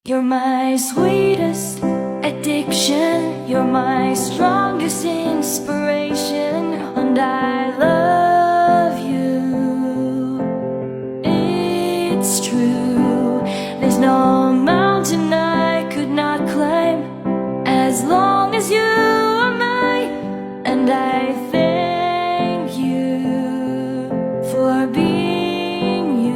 You're my sweetest addiction, you're my strongest inspiration, and I love you. It's true, there's no mountain I could not climb as long as you are mine, and I thank you for being you.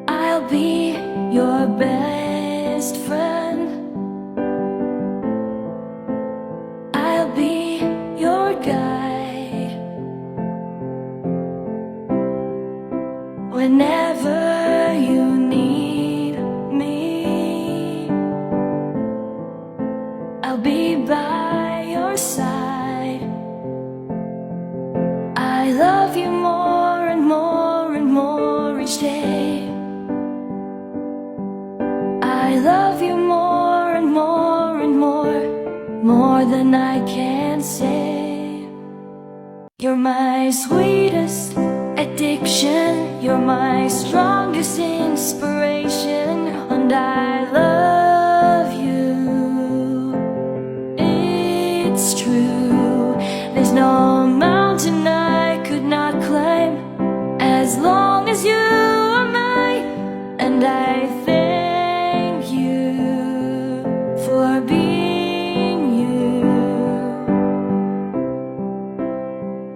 I'll be your best friend. I'll be your guide whenever you need me. I'll be by your side. I love you more and more and more each day. I love you more and more and more than I can say. You're my sweetest addiction, you're my strongest inspiration, and I love you. It's true, there's no mountain I could not climb as long as you are mine, and I thank you for being you.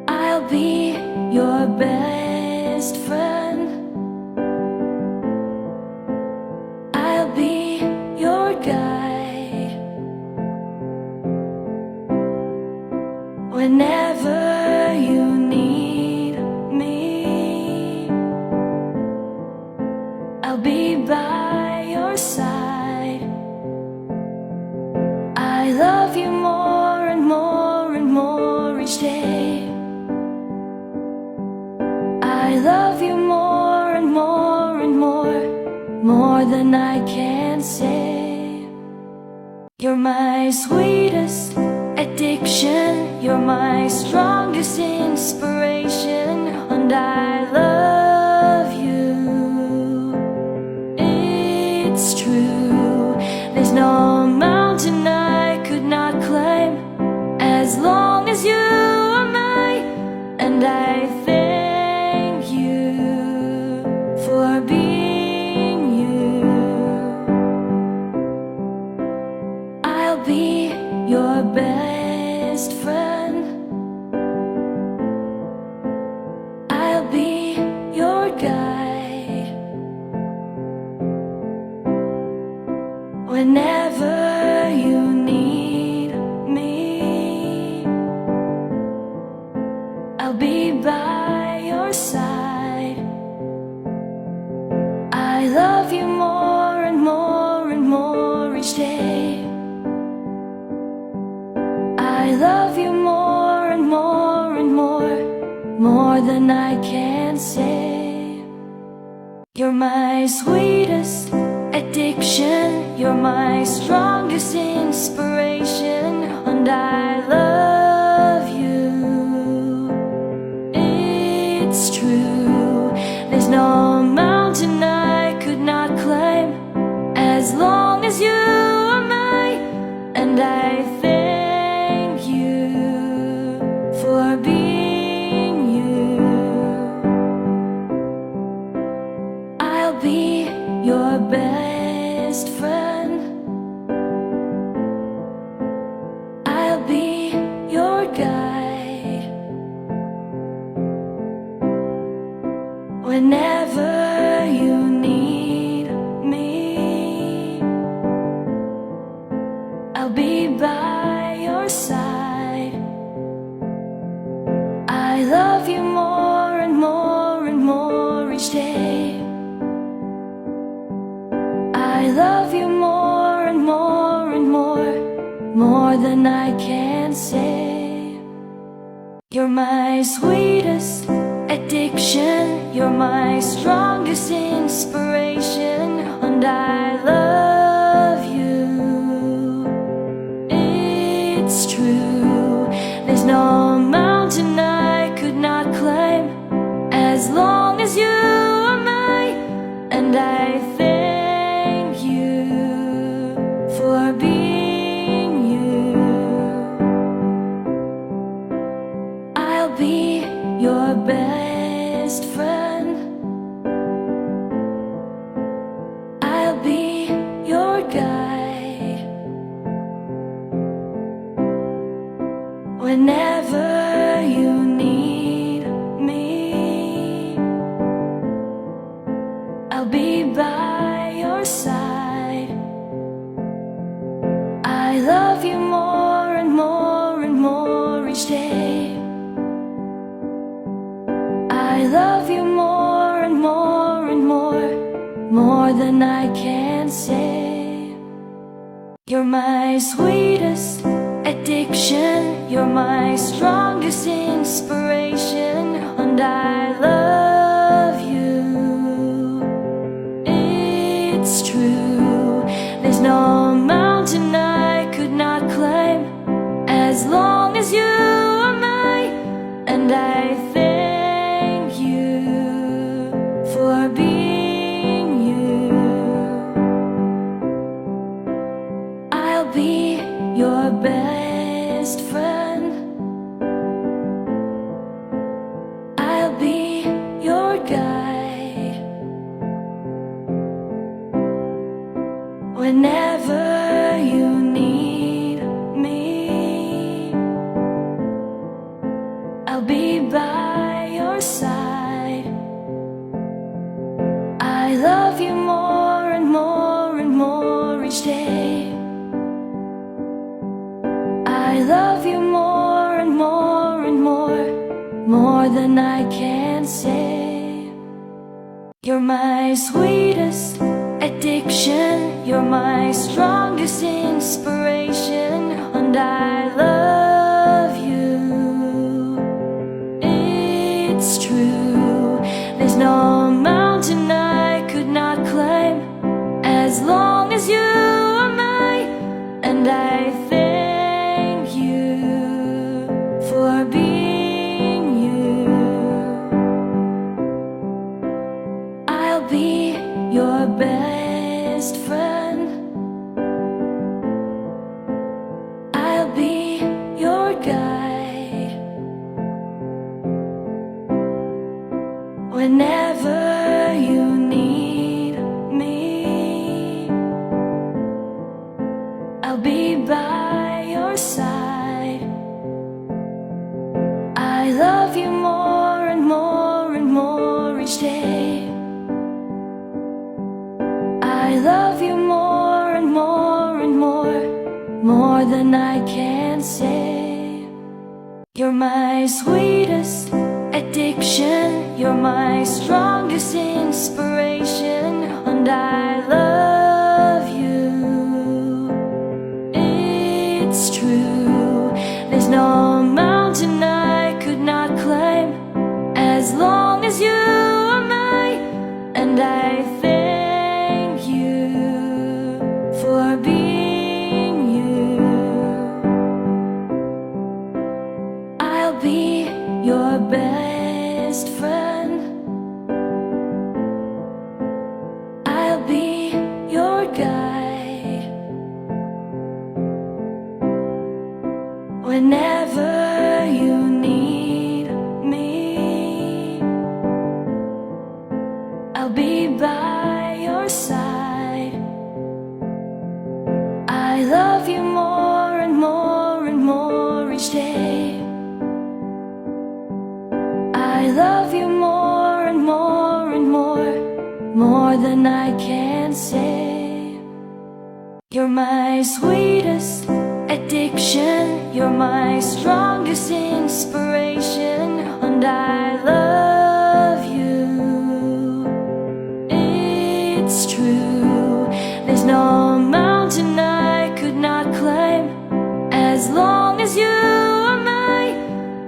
I'll be your best friend. I'll be your guide whenever you need me. I'll be by your side. I love you more and more each day. I love you more and more than I can say. You're my sweetest addiction, you're my strongest inspiration, and I love you. It's true, there's no mountain I could not climb as long as you are mine, and I thank you for being you. I'll be your best friend. I'll be your guide whenever you need me. I'll be by your side. I love you more and more each day. I love you more and more than I can say. You're my sweetest addiction, you're my strongest inspiration, and I love you. It's true, there's no mountain I could not climb as long as you are mine, and I thank you for being you. I'll be your best friend. I'll be your guide whenever you need me. I'll be by your side. I love you more and more each day. I love you more and more than I can say. You're my sweetest addiction, you're my strongest inspiration, and I love you. It's true, there's no mountain I could not climb as long as you are mine, and I'll be by your side. I love you more and more and more each day. I love you more and more and more than I can say. You're my sweetest addiction, you're my strongest inspiration, and I love you. It's true, there's no mountain I could not climb as long as you are mine, and I thank you for being you. I'll be your best friend. I'll be your guide whenever you need me. I'll be by your side. I love you more and more and more each day. I love you more and more and more than I can say. You're my sweetest addiction, you're my strongest inspiration, and I love you. It's true, there's no mountain I could not climb as long as you are mine, and I thank you for being you. I'll be your best friend. I'll be your guide whenever you need me. I'll be by your side. I love you more and more and more each day. I love you more and more and more than I can say. You're my sweetest addiction, you're my strongest inspiration, and I love you. It's true, there's no mountain I could not climb as long as you are mine, and I thank you for being you. I'll be your best friend. I'll be your guide whenever you need me. I'll be by your side. I love you more and more and more each day. I love you more and more and more than I can say. You're my sweetest addiction, you're my strongest inspiration, and I love you. It's true, there's no mountain I could not climb as long as you are mine,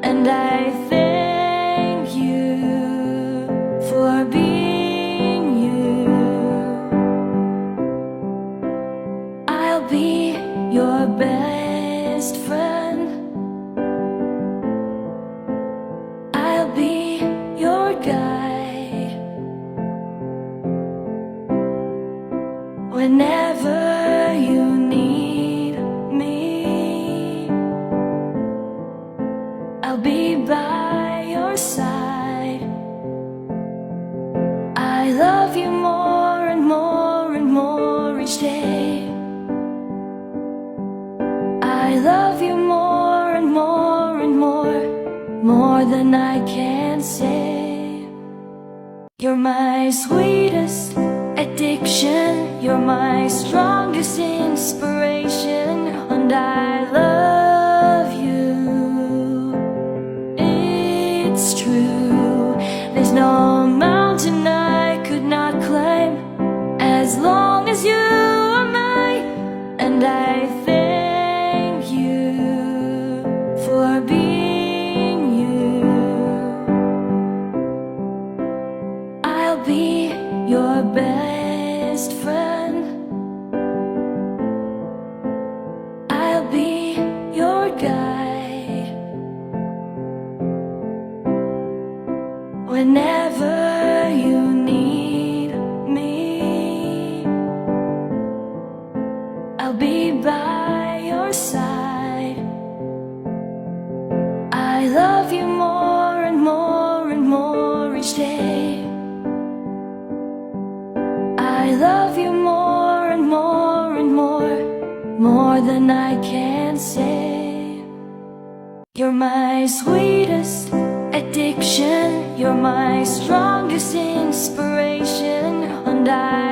and I thank you for being you. I'll be your best friend. I'll be your guide whenever you need me. I'll be by your side. I love you more and more and more each day. I love you more and more and more than I can say. You're my sweetest best friend. I'll be your guide whenever you need me. I'll be by your side. I love you more and more and more each day. I love you more and more and more than I can say. You're my sweetest addiction, you're my strongest inspiration, and I